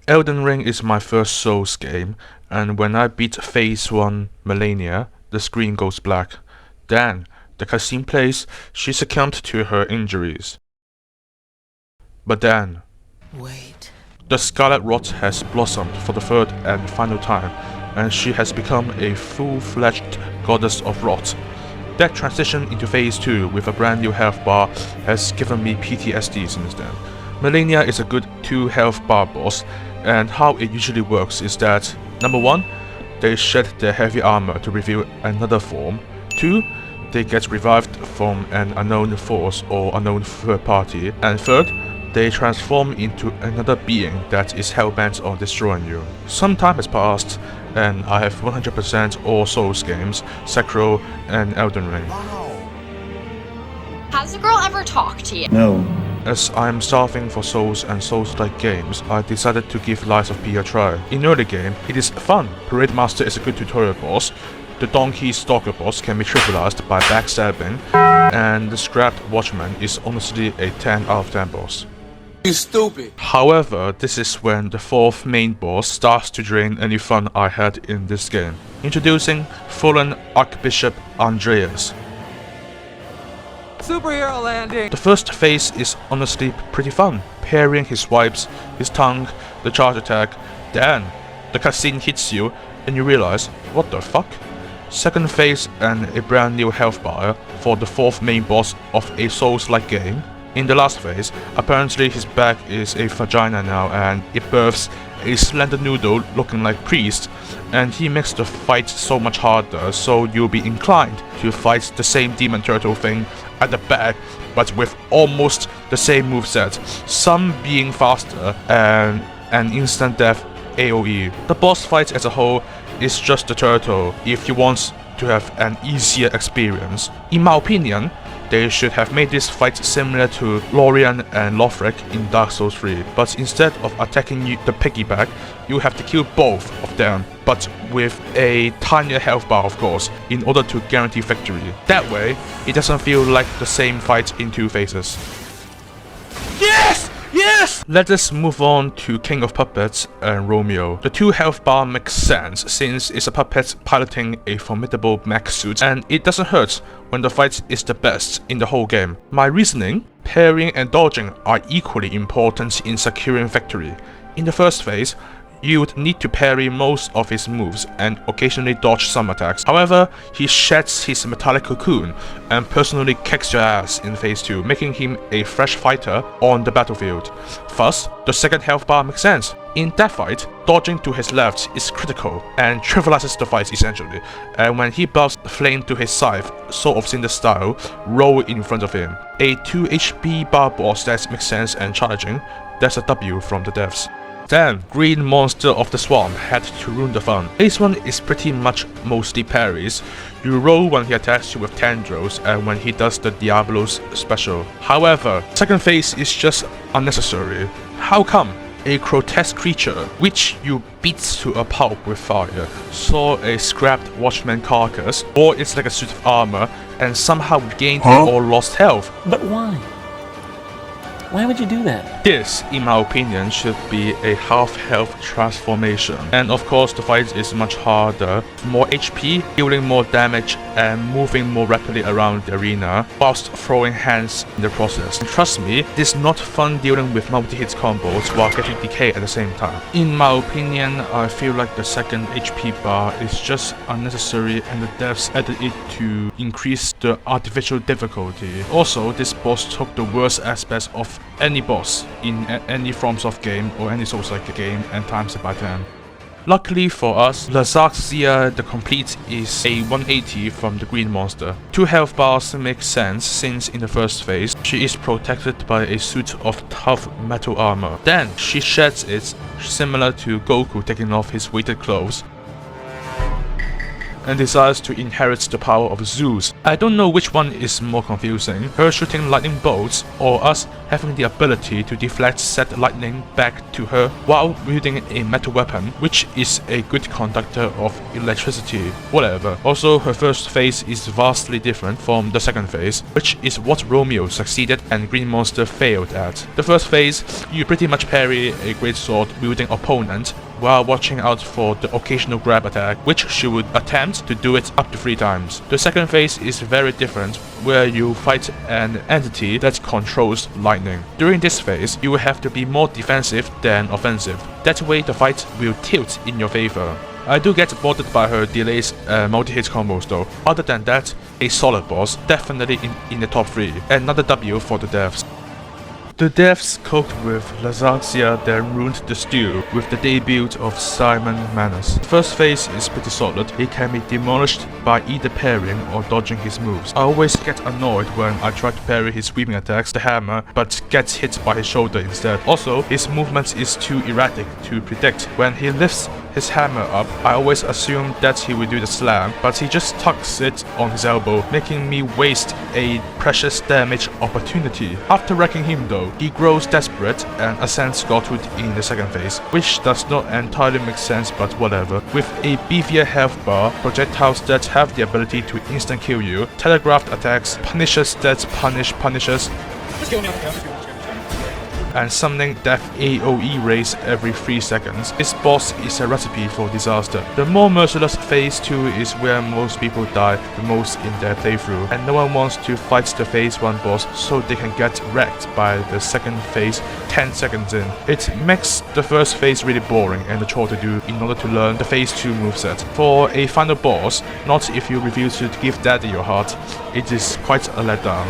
Elden Ring is my first Souls game, and when I beat Phase 1 Melania, the screen goes black. Then, the cutscene plays, she succumbed to her injuries. But then, wait. The Scarlet Rot has blossomed for the third and final time, and she has become a full-fledged goddess of rot. That transition into Phase 2 with a brand new health bar has given me PTSD since then. Melania is a good 2 health bar boss, and how it usually works is that number 1, they shed their heavy armor to reveal another form. 2, they get revived from an unknown force or unknown third party. And 3rd, they transform into another being that is hellbent on destroying you. Some time has passed, and I have 100% all Souls games, Sekiro and Elden Ring. Has a girl ever talked to you? No. As I am starving for Souls and Souls-like games, I decided to give Lies of P a try. In early game, it is fun. Parade Master is a good tutorial boss, the Donkey Stalker boss can be trivialized by backstabbing, and the Scrapped Watchman is honestly a 10 out of 10 boss. You stupid. However, this is when the 4th main boss starts to drain any fun I had in this game. Introducing fallen Archbishop Andreus. Superhero landing! The first phase is honestly pretty fun, parrying his swipes, his tongue, the charge attack. Then, the cutscene hits you and you realize, what the fuck? Second phase and a brand new health bar for the 4th main boss of a Souls-like game. In the last phase, apparently his back is a vagina now and it births a slender noodle looking like priest, and he makes the fight so much harder, so you'll be inclined to fight the same demon turtle thing at the back, but with almost the same moveset, some being faster and an instant death AoE. The boss fight as a whole is just the turtle if you want to have an easier experience. In my opinion, they should have made this fight similar to Lorien and Lothric in Dark Souls 3, but instead of attacking the piggyback, you have to kill both of them, but with a tinier health bar of course, in order to guarantee victory. That way, it doesn't feel like the same fight in 2 phases. Yes! Yes! Let us move on to King of Puppets and Romeo. The 2 health bar makes sense since it's a puppet piloting a formidable mech suit, and it doesn't hurt when the fight is the best in the whole game. My reasoning, parrying and dodging are equally important in securing victory. In the first phase, you would need to parry most of his moves and occasionally dodge some attacks. However, he sheds his metallic cocoon and personally kicks your ass in phase 2, making him a fresh fighter on the battlefield. Thus, the second health bar makes sense. In that fight, dodging to his left is critical and trivializes the fight essentially, and when he buffs flame to his scythe, Sword of Cinder style, roll in front of him. A 2 HP bar boss that makes sense and challenging, that's a W from the devs. Then, Green Monster of the Swamp had to ruin the fun. Phase 1 is pretty much mostly parries. You roll when he attacks you with tendrils and when he does the Diablo's special. However, second phase is just unnecessary. How come? A grotesque creature, which you beat to a pulp with fire, saw a scrapped watchman carcass, or it's like a suit of armor, and somehow gained or lost health. But why? Why would you do that? This, in my opinion, should be a half-health transformation. And of course, the fight is much harder, more HP, dealing more damage, and moving more rapidly around the arena, whilst throwing hands in the process. And trust me, it is not fun dealing with multi-hit combos while getting decay at the same time. In my opinion, I feel like the second HP bar is just unnecessary and the devs added it to increase the artificial difficulty. Also, this boss took the worst aspects of any boss in any From Soft game or any Souls-like game and times it by 10. Luckily for us, Laxasia the Complete is a 180 from the Green Monster. 2 health bars make sense since in the first phase, she is protected by a suit of tough metal armor. Then, she sheds it, similar to Goku taking off his weighted clothes, and decides to inherit the power of Zeus. I don't know which one is more confusing, her shooting lightning bolts or us having the ability to deflect said lightning back to her while wielding a metal weapon, which is a good conductor of electricity. Whatever. Also, her first phase is vastly different from the second phase, which is what Romeo succeeded and Green Monster failed at. The first phase, you pretty much parry a greatsword wielding opponent while watching out for the occasional grab attack, which she would attempt to do it up to 3 times. The second phase is very different, where you fight an entity that controls lightning. During this phase, you will have to be more defensive than offensive. That way the fight will tilt in your favor. I do get bothered by her delays and multi-hit combos though. Other than that, a solid boss, definitely in the top 3. Another W for the devs. The devs cooked with Laxasia then ruined the stew with the debut of Simon Manus. The first phase is pretty solid. He can be demolished by either parrying or dodging his moves. I always get annoyed when I try to parry his sweeping attacks, the hammer, but gets hit by his shoulder instead. Also, his movement is too erratic to predict. When he lifts his hammer up, I always assume that he will do the slam, but he just tucks it on his elbow, making me waste a precious damage opportunity. After wrecking him though, he grows desperate and ascends godhood in the second phase, which does not entirely make sense, but whatever. With a beefier health bar, projectiles that have the ability to instant kill you, telegraphed attacks, punishers that punish punishers, and summoning death AoE rays every 3 seconds. This boss is a recipe for disaster. The more merciless phase 2 is where most people die the most in their playthrough, and no one wants to fight the phase 1 boss so they can get wrecked by the second phase 10 seconds in. It makes the first phase really boring and a chore to do in order to learn the phase 2 moveset. For a final boss, not if you refuse to give daddy your heart, it is quite a letdown.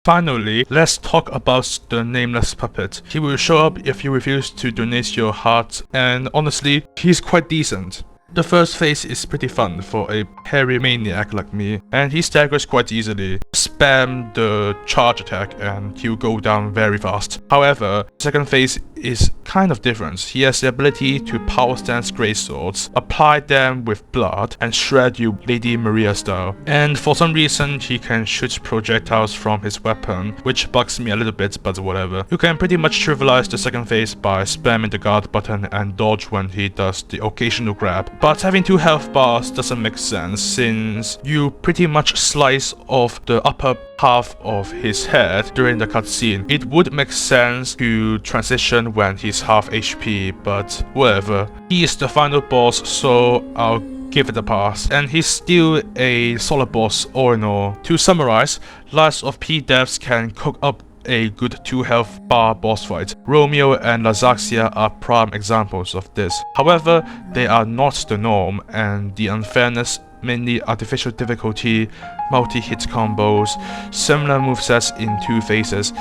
Finally, let's talk about the Nameless Puppet. He will show up if you refuse to donate your heart, and honestly, he's quite decent. The first phase is pretty fun for a parry maniac like me, and he staggers quite easily. Spam the charge attack and he'll go down very fast. However, the second phase is kind of different. He has the ability to power stance greatswords, apply them with blood, and shred you Lady Maria style. And for some reason, he can shoot projectiles from his weapon, which bugs me a little bit, but whatever. You can pretty much trivialize the second phase by spamming the guard button and dodge when he does the occasional grab. But having 2 health bars doesn't make sense, since you pretty much slice off the upper half of his head during the cutscene. It would make sense to transition when he's half HP, but whatever. He is the final boss, so I'll give it a pass, and he's still a solid boss all in all. To summarize, Lies of P devs can cook up a good 2 health bar boss fight. Romeo and Laxasia are prime examples of this. However, they are not the norm, and the unfairness, mainly artificial difficulty, multi-hit combos, similar movesets in 2 phases,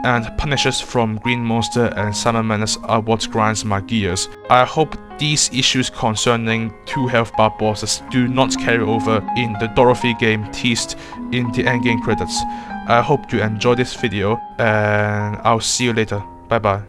and punishers from Green Monster and Simon Manus are what grinds my gears. I hope these issues concerning 2 health bar bosses do not carry over in the Dorothy game teased in the endgame credits. I hope you enjoyed this video, and I'll see you later. Bye bye.